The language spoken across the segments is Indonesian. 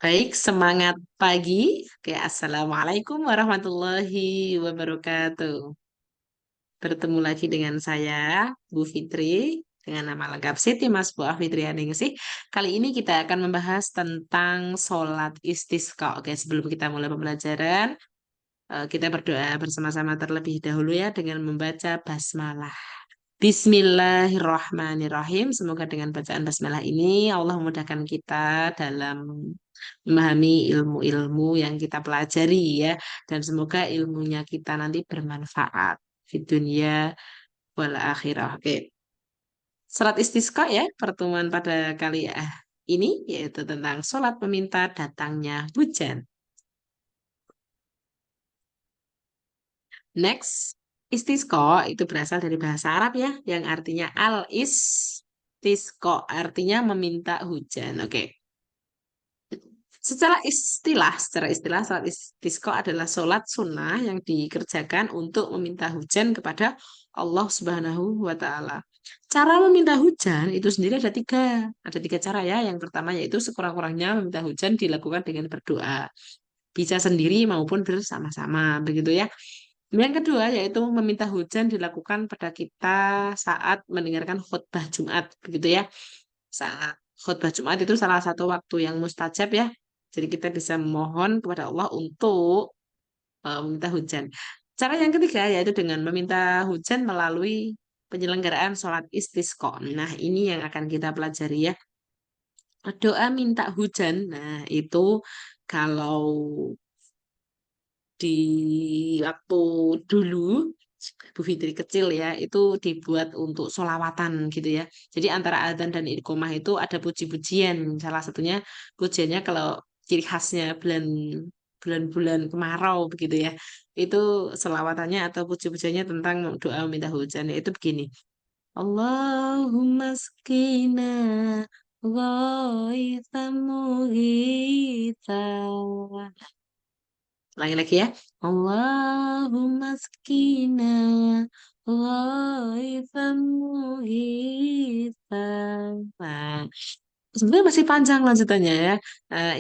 Baik, semangat pagi. Oke, Assalamualaikum warahmatullahi wabarakatuh. Bertemu lagi dengan saya, Bu Fitri, dengan nama lengkap Siti Masbuah Fitrianingsih. Kali ini kita akan membahas tentang sholat istisqa. Oke, sebelum kita mulai pembelajaran, kita berdoa bersama-sama terlebih dahulu ya dengan membaca basmalah. Bismillahirrahmanirrahim. Semoga dengan bacaan basmalah ini Allah memudahkan kita dalam memahami ilmu-ilmu yang kita pelajari ya. Dan semoga ilmunya kita nanti bermanfaat di dunia wal akhirah. Oke. Salat istisqa ya, pertemuan pada kali ini yaitu tentang sholat meminta datangnya hujan. Next, istisqa itu berasal dari bahasa Arab ya, yang artinya al-istisqa, artinya meminta hujan. Oke. Secara istilah, salat istisqa adalah sholat sunnah yang dikerjakan untuk meminta hujan kepada Allah Subhanahu wa Ta'ala. Cara meminta hujan itu sendiri ada tiga cara ya. Yang pertama yaitu sekurang-kurangnya meminta hujan dilakukan dengan berdoa, bisa sendiri maupun bersama-sama, begitu ya. Yang kedua yaitu meminta hujan dilakukan pada kita saat mendengarkan khutbah Jumat, begitu ya. Saat khutbah Jumat itu salah satu waktu yang mustajab ya. Jadi kita bisa memohon kepada Allah untuk meminta hujan. Cara yang ketiga yaitu dengan meminta hujan melalui penyelenggaraan sholat istisqa. Nah, ini yang akan kita pelajari ya. Doa minta hujan. Nah, itu kalau di waktu dulu Bu Fitri kecil ya itu dibuat untuk sholawatan gitu ya. Jadi antara adzan dan iqomah itu ada puji-pujian. Salah satunya pujiannya kalau ciri khasnya bulan-bulan kemarau begitu ya. Itu selawatannya atau puji-pujiannya tentang doa minta hujan yaitu begini. Allahumma skina ghaithan mughitha. Lagi-lagi ya. Allahumma skina ghaithan mughithan. Nah, sebenarnya masih panjang lanjutannya ya.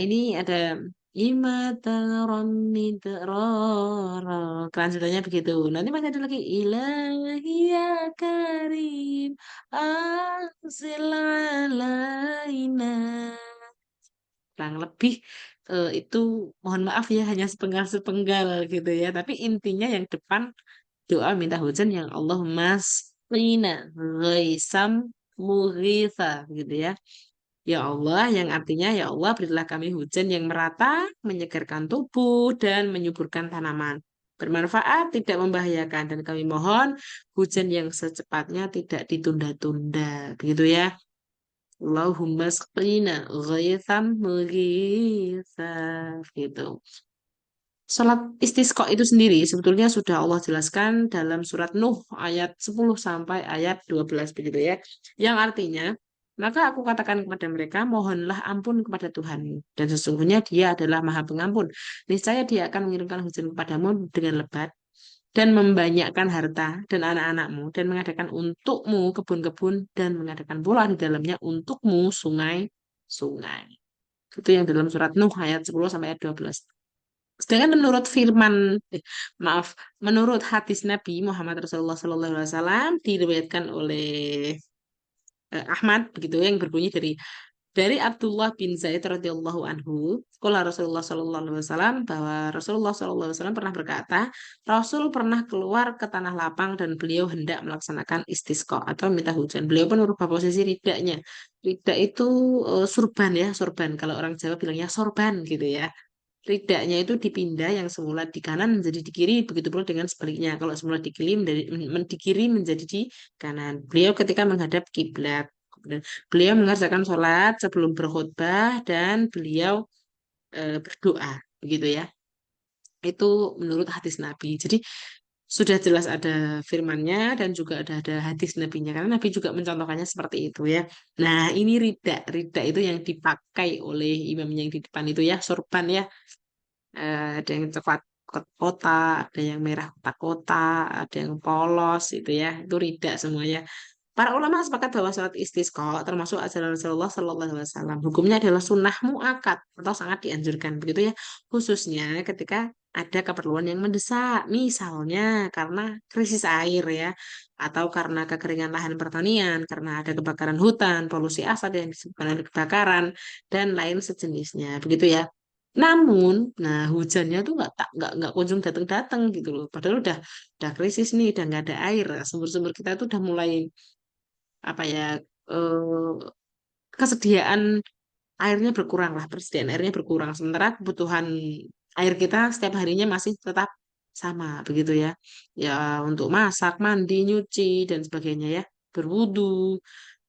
Ini ada imataron midrara. Kelanjutannya begitu. Nanti masih ada lagi ilahi ya karim anzil alaina. Kurang lebih itu mohon maaf ya hanya sepenggal-sepenggal gitu ya. Tapi intinya yang depan doa minta hujan yang Allahumma sqina ghaisam mughitha gitu ya. Ya Allah, yang artinya ya Allah berilah kami hujan yang merata, menyegarkan tubuh dan menyuburkan tanaman. Bermanfaat, tidak membahayakan dan kami mohon hujan yang secepatnya tidak ditunda-tunda. Begitu ya. Allahumma sqina ghaitham mughitha gitu. Salat istisqa itu sendiri sebetulnya sudah Allah jelaskan dalam surat Nuh ayat 10 sampai ayat 12 begitu ya. Yang artinya, maka aku katakan kepada mereka, mohonlah ampun kepada Tuhanmu. Dan sesungguhnya dia adalah maha pengampun. Niscaya dia akan mengirimkan hujan kepadamu dengan lebat dan membanyakkan harta dan anak-anakmu dan mengadakan untukmu kebun-kebun dan mengadakan pula di dalamnya untukmu sungai-sungai. Itu yang dalam surat Nuh ayat 10 sampai ayat 12. Sedangkan menurut menurut hadis Nabi Muhammad Rasulullah SAW diriwayatkan oleh Ahmad begitu yang berbunyi dari Abdullah bin Zaid radhiyallahu anhu, qala Rasulullah sallallahu alaihi wasallam bahwa Rasulullah sallallahu alaihi wasallam pernah berkata, Rasul pernah keluar ke tanah lapang dan beliau hendak melaksanakan istisqa atau minta hujan. Beliau pun merubah posisi ridaknya. Ridak itu surban ya, sorban. Kalau orang Jawa bilangnya sorban gitu ya. Ridaknya itu dipindah yang semula di kanan menjadi di kiri, begitu pula dengan sebaliknya. Kalau semula di kiri menjadi di kanan. Beliau ketika menghadap kiblat. Kemudian beliau mengerjakan sholat sebelum berkhutbah dan beliau berdoa, begitu ya. Itu menurut hadis Nabi. Jadi sudah jelas ada firmannya dan juga ada hadis Nabinya karena Nabi juga mencontohkannya seperti itu ya. Nah, ini rida itu yang dipakai oleh imamnya yang di depan itu ya, sorban ya. Ada yang coklat kota, ada yang merah kotak-kotak, ada yang polos itu ya, itu rida semuanya. Para ulama sepakat bahwa sholat istisqa termasuk ajaran Rasulullah Sallallahu Alaihi Wasallam. Hukumnya adalah sunnah muakkad atau sangat dianjurkan, begitu ya. Khususnya ketika ada keperluan yang mendesak, misalnya karena krisis air ya, atau karena kekeringan lahan pertanian, karena ada kebakaran hutan, polusi asap yang disebabkan oleh kebakaran, dan lain sejenisnya, begitu ya. Namun, nah hujannya tuh nggak kunjung datang-datang gitu loh. Padahal udah krisis nih, udah nggak ada air. Sumber-sumber kita tuh udah mulai apa ya kesediaan airnya berkurang lah, persediaan airnya berkurang. Sementara kebutuhan air kita setiap harinya masih tetap sama, begitu ya. Ya untuk masak, mandi, nyuci dan sebagainya ya, berwudu.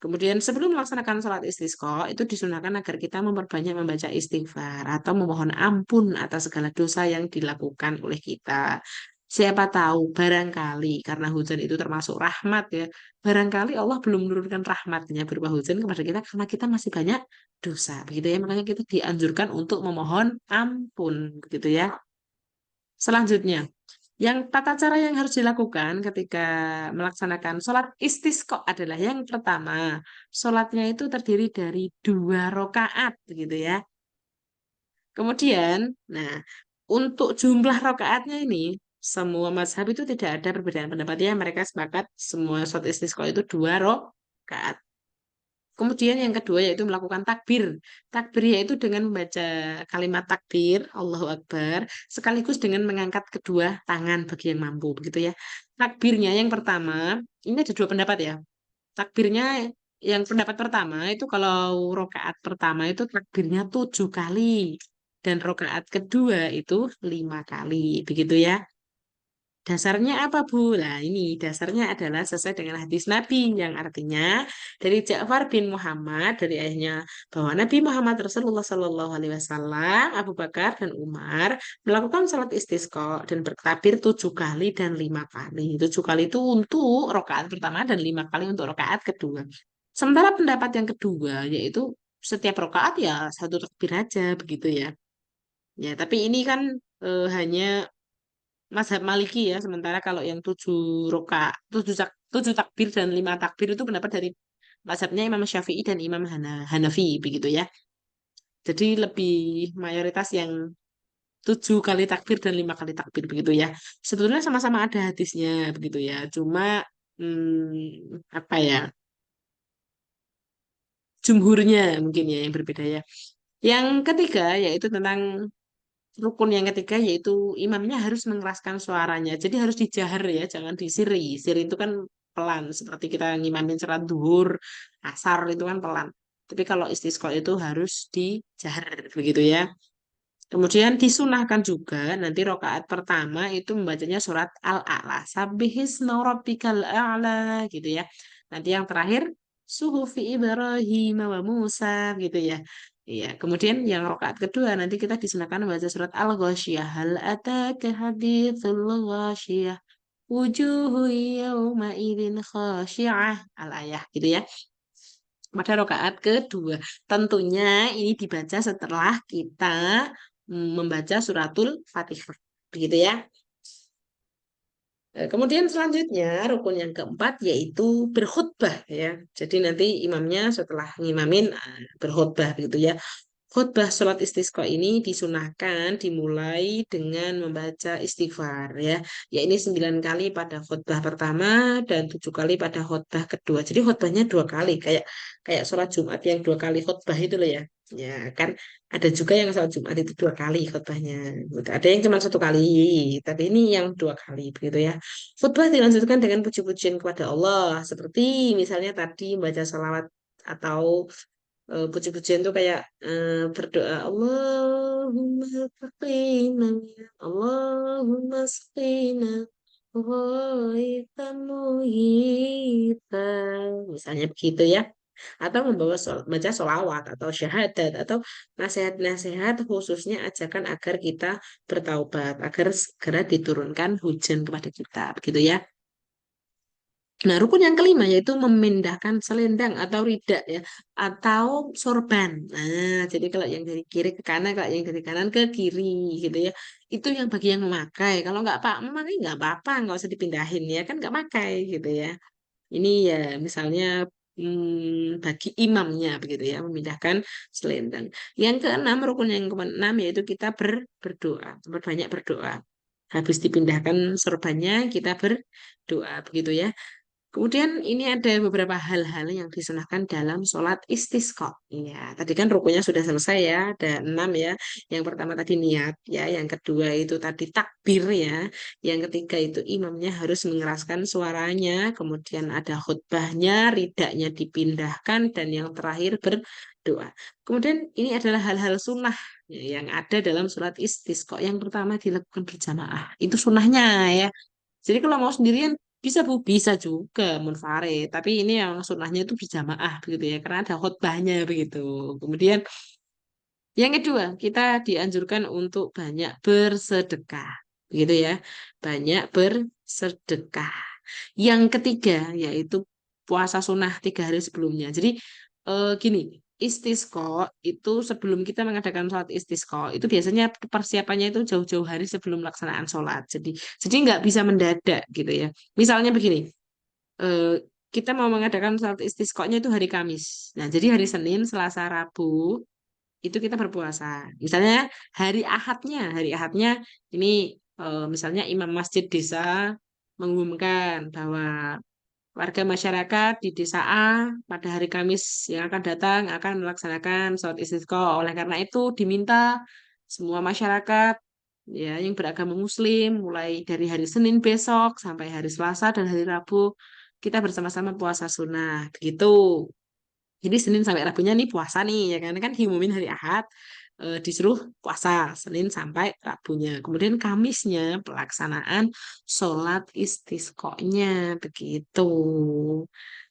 Kemudian sebelum melaksanakan sholat istisqa itu disunahkan agar kita memperbanyak membaca istighfar atau memohon ampun atas segala dosa yang dilakukan oleh kita. Siapa tahu barangkali karena hujan itu termasuk rahmat ya. Barangkali Allah belum menurunkan rahmatnya berupa hujan kepada kita karena kita masih banyak dosa. Begitu ya. Makanya kita dianjurkan untuk memohon ampun. Begitu ya. Selanjutnya, yang tata cara yang harus dilakukan ketika melaksanakan sholat istisqa adalah yang pertama, sholatnya itu terdiri dari 2 rakaat, begitu ya. Kemudian, nah, untuk jumlah rakaatnya ini, semua mazhab itu tidak ada perbedaan pendapat ya. Mereka sepakat semua sholat istisqa itu 2 rakaat. Kemudian yang kedua yaitu melakukan takbir. Takbir yaitu dengan membaca kalimat takbir, Allahu Akbar, sekaligus dengan mengangkat kedua tangan bagi yang mampu, begitu ya. Takbirnya yang pertama, ini ada 2 pendapat ya. Takbirnya yang pendapat pertama itu kalau rokaat pertama itu takbirnya 7 kali. Dan rokaat kedua itu 5 kali, begitu ya. Dasarnya apa, Bu? Nah, ini dasarnya adalah sesuai dengan hadis Nabi yang artinya dari Ja'far bin Muhammad dari ayahnya bahwa Nabi Muhammad Rasulullah Shallallahu Alaihi Wasallam, Abu Bakar dan Umar melakukan salat istisqa dan bertakbir 7 kali dan 5 kali. 7 kali itu untuk rokaat pertama dan 5 kali untuk rokaat kedua. Sementara pendapat yang kedua yaitu setiap rokaat ya satu takbir aja begitu ya. Ya, tapi ini kan hanya mazhab Maliki ya. Sementara kalau yang 7 takbir dan 5 takbir itu pendapat dari mazhabnya Imam Syafi'i dan Imam Hanafi begitu ya. Jadi lebih mayoritas yang 7 kali takbir dan 5 kali takbir begitu ya. Sebetulnya sama-sama ada hadisnya begitu ya. Cuma apa ya? Jumhurnya mungkin ya yang berbeda ya. Yang ketiga yaitu tentang rukun yang ketiga yaitu imamnya harus mengeraskan suaranya. Jadi harus dijahar ya, jangan disiri. Siri itu kan pelan, seperti kita ngimamin sholat duhur, asar itu kan pelan. Tapi kalau istisqa itu harus dijahar, begitu ya. Kemudian disunahkan juga nanti rokaat pertama itu membacanya surat Al-A'la. Sabbihisma rabbikal a'la gitu ya. Nanti yang terakhir suhufi Ibrahim wa Musa gitu ya. Iya, kemudian yang rokaat kedua nanti kita disunahkan membaca surat Al-Ghasyiyah. Hal ataka haditsul ghasyiyah. Wujuhu yawma idzin khasyi'ah. Al-ayah gitu ya pada rokaat kedua. Tentunya ini dibaca setelah kita membaca suratul Fatihah. Begitu ya. Kemudian selanjutnya rukun yang keempat yaitu berkhutbah ya. Jadi nanti imamnya setelah ngimamin berkhutbah begitu ya. Khutbah sholat istisqa ini disunahkan dimulai dengan membaca istighfar ya. Ya ini 9 kali pada khutbah pertama dan 7 kali pada khutbah kedua. Jadi khutbahnya 2 kali kayak kayak sholat Jumat yang 2 kali khutbah itu loh ya. Ya kan ada juga yang sholat Jumat itu 2 kali khutbahnya. Gitu. Ada yang cuma 1 kali, tapi ini yang 2 kali begitu ya. Khutbah dilanjutkan dengan puji-pujian kepada Allah seperti misalnya tadi membaca salawat atau puji-pujian tuh kayak berdoa Allahumma saqina Allahumma saqina ghaithan mughitha misalnya begitu ya atau membawa baca sholawat atau syahadat atau nasihat-nasihat khususnya ajakan agar kita bertaubat agar segera diturunkan hujan kepada kita begitu ya. Nah, rukun yang kelima yaitu memindahkan selendang atau ridak ya, atau sorban. Nah, jadi kalau yang dari kiri ke kanan, kalau yang dari kanan ke kiri gitu ya. Itu yang bagi yang memakai. Kalau nggak pak memakai nggak apa-apa, nggak usah dipindahin ya kan nggak pakai gitu ya. Ini ya misalnya bagi imamnya begitu ya, memindahkan selendang. Yang keenam, rukun yang keenam yaitu kita berdoa, berbanyak berdoa. Habis dipindahkan sorbannya, kita berdoa begitu ya. Kemudian ini ada beberapa hal-hal yang disunahkan dalam sholat istisqa. Ya, tadi kan rukunya sudah selesai ya, ada 6 ya. Yang pertama tadi niat ya, yang kedua itu tadi takbir ya, yang ketiga itu imamnya harus mengeraskan suaranya, kemudian ada khutbahnya, ridaknya dipindahkan, dan yang terakhir berdoa. Kemudian ini adalah hal-hal sunnah ya, yang ada dalam sholat istisqa. Yang pertama dilakukan berjamaah, itu sunnahnya ya. Jadi kalau mau sendirian bisa Bu, bisa juga munfarid. Tapi ini yang sunnahnya itu berjamaah begitu ya, karena ada khutbahnya begitu. Kemudian yang kedua, kita dianjurkan untuk banyak bersedekah. Begitu ya, banyak bersedekah. Yang ketiga, yaitu puasa sunnah 3 hari sebelumnya. Jadi gini, istisqa itu sebelum kita mengadakan sholat istisqa, itu biasanya persiapannya itu jauh-jauh hari sebelum pelaksanaan sholat. Jadi nggak bisa mendadak gitu ya. Misalnya begini, eh, kita mau mengadakan sholat istisqanya itu hari Kamis. Nah, jadi hari Senin, Selasa, Rabu itu kita berpuasa. Misalnya hari Ahadnya ini misalnya imam masjid desa mengumumkan bahwa warga masyarakat di desa A pada hari Kamis yang akan datang akan melaksanakan sholat istisqa. Oleh karena itu diminta semua masyarakat ya yang beragama Muslim mulai dari hari Senin besok sampai hari Selasa dan hari Rabu kita bersama-sama puasa sunnah. Begitu. Jadi Senin sampai Rabunya nih puasa nih ya kan diumumin hari Ahad, disuruh puasa Senin sampai Rabunya. Kemudian Kamisnya pelaksanaan sholat istisqonya begitu.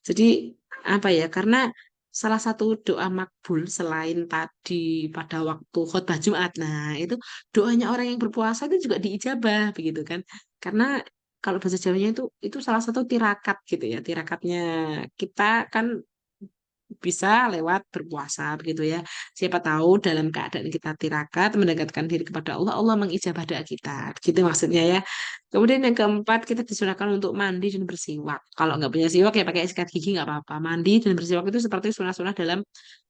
Jadi apa ya? Karena salah satu doa makbul selain tadi pada waktu khutbah Jumat, nah itu doanya orang yang berpuasa itu juga diijabah begitu kan? Karena kalau bahasa Jawanya itu salah satu tirakat gitu ya. Tirakatnya kita kan bisa lewat berpuasa begitu ya. Siapa tahu dalam keadaan kita tirakat mendekatkan diri kepada Allah, Allah mengijabah doa kita. Begitu maksudnya ya. Kemudian yang keempat kita disunahkan untuk mandi dan bersiwak. Kalau nggak punya siwak ya pakai sikat gigi nggak apa-apa. Mandi dan bersiwak itu seperti sunah-sunah dalam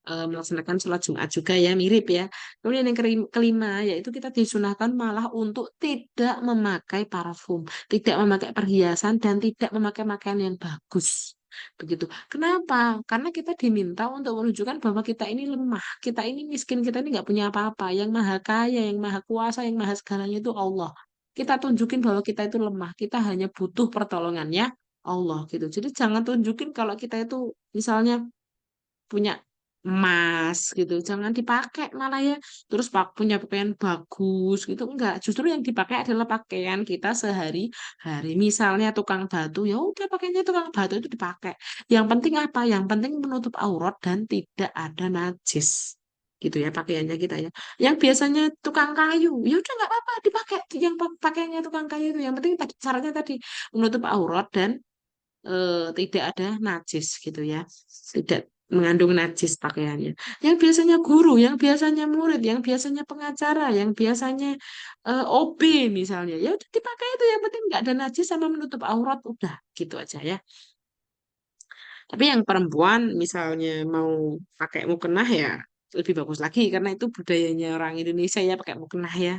melaksanakan sholat Jumat juga ya, mirip ya. Kemudian yang kelima yaitu kita disunahkan malah untuk tidak memakai parfum, tidak memakai perhiasan dan tidak memakai pakaian yang bagus. Begitu. Kenapa? Karena kita diminta untuk menunjukkan bahwa kita ini lemah, kita ini miskin, kita ini nggak punya apa-apa. Yang maha kaya, yang maha kuasa, yang maha segalanya itu Allah. Kita tunjukin bahwa kita itu lemah, kita hanya butuh pertolongannya Allah gitu. Jadi jangan tunjukin kalau kita itu misalnya punya emas gitu, jangan dipakai malah ya. Terus punya pakaian bagus gitu, enggak. Justru yang dipakai adalah pakaian kita sehari-hari. Misalnya tukang batu, ya udah pakainya tukang batu itu dipakai. Yang penting apa? Yang penting menutup aurat dan tidak ada najis. Gitu ya pakaiannya kita ya. Yang biasanya tukang kayu, ya udah nggak apa-apa dipakai. Yang pakaiannya tukang kayu itu yang penting tadi syaratnya tadi menutup aurat dan tidak ada najis gitu ya, tidak mengandung najis pakaiannya. Yang biasanya guru, yang biasanya murid, yang biasanya pengacara, yang biasanya OB misalnya, ya udah dipakai itu yang penting nggak ada najis sama menutup aurat udah gitu aja ya. Tapi yang perempuan misalnya mau pakai mukena ya lebih bagus lagi karena itu budayanya orang Indonesia ya pakai mukena ya.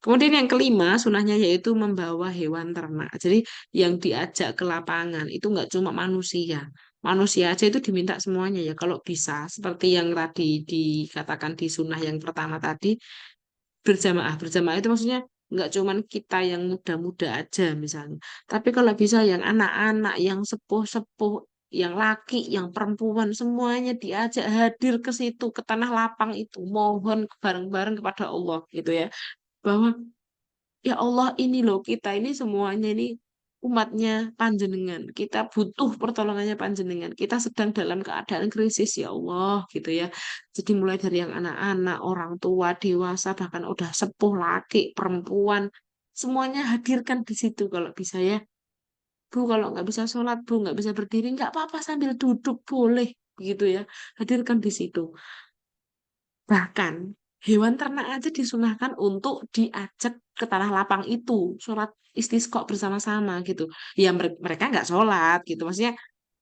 Kemudian yang kelima, sunahnya yaitu membawa hewan ternak. Jadi yang diajak ke lapangan itu nggak cuma manusia. Manusia aja itu diminta semuanya ya. Kalau bisa, seperti yang tadi dikatakan di sunah yang pertama tadi, berjamaah. Berjamaah itu maksudnya nggak cuma kita yang muda-muda aja misalnya. Tapi kalau bisa yang anak-anak, yang sepuh-sepuh, yang laki, yang perempuan, semuanya diajak hadir ke situ, ke tanah lapang itu. Mohon bareng-bareng kepada Allah gitu ya bahwa ya Allah ini loh kita ini semuanya ini umatnya panjenengan. Kita butuh pertolongannya panjenengan. Kita sedang dalam keadaan krisis ya Allah gitu ya. Jadi mulai dari yang anak-anak, orang tua, dewasa, bahkan udah sepuh laki, perempuan, semuanya hadirkan di situ kalau bisa ya. Bu, kalau nggak bisa sholat, Bu, nggak bisa berdiri, nggak apa-apa sambil duduk boleh, begitu ya. Hadirkan di situ. Bahkan Hewan ternak aja disunahkan untuk diajak ke tanah lapang itu, sholat istisqa bersama-sama gitu. Ya mereka nggak sholat gitu, maksudnya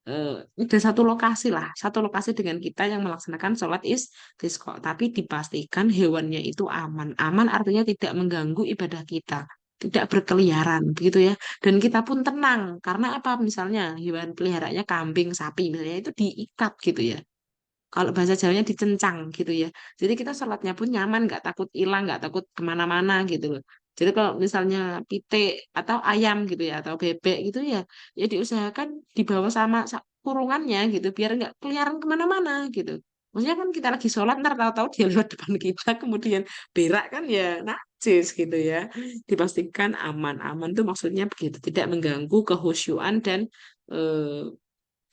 eh, ada satu lokasi lah, satu lokasi dengan kita yang melaksanakan sholat istisqa. Tapi dipastikan hewannya itu aman. Aman artinya tidak mengganggu ibadah kita, tidak berkeliaran begitu ya. Dan kita pun tenang karena apa? Misalnya hewan peliharaannya kambing, sapi, misalnya itu diikat gitu ya. Kalau bahasa Jawanya dicencang gitu ya. Jadi kita sholatnya pun nyaman, nggak takut hilang, nggak takut kemana-mana gitu loh. Jadi kalau misalnya pitik atau ayam gitu ya, atau bebek gitu ya, ya diusahakan dibawa sama kurungannya gitu, biar nggak keliaran kemana-mana gitu. Maksudnya kan kita lagi sholat, ntar tahu-tahu dia lewat depan kita, kemudian berak kan ya najis gitu ya. Dipastikan aman-aman tuh maksudnya begitu, tidak mengganggu kehusyuan dan eh,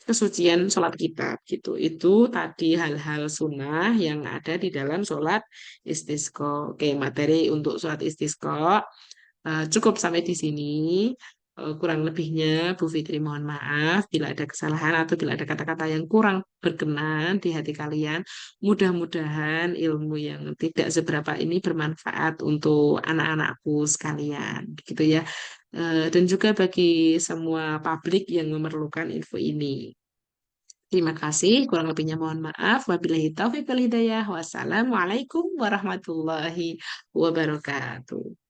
kesucian sholat kita gitu. Itu tadi hal-hal sunnah yang ada di dalam sholat istisqa. Oke, materi untuk sholat istisqa cukup sampai di sini. Kurang lebihnya Bu Fitri mohon maaf bila ada kesalahan atau bila ada kata-kata yang kurang berkenan di hati kalian. Mudah-mudahan ilmu yang tidak seberapa ini bermanfaat untuk anak-anakku sekalian, gitu ya. Dan juga bagi semua publik yang memerlukan info ini. Terima kasih, kurang lebihnya mohon maaf. Wabillahi taufiq wal hidayah. Wassalamualaikum warahmatullahi wabarakatuh.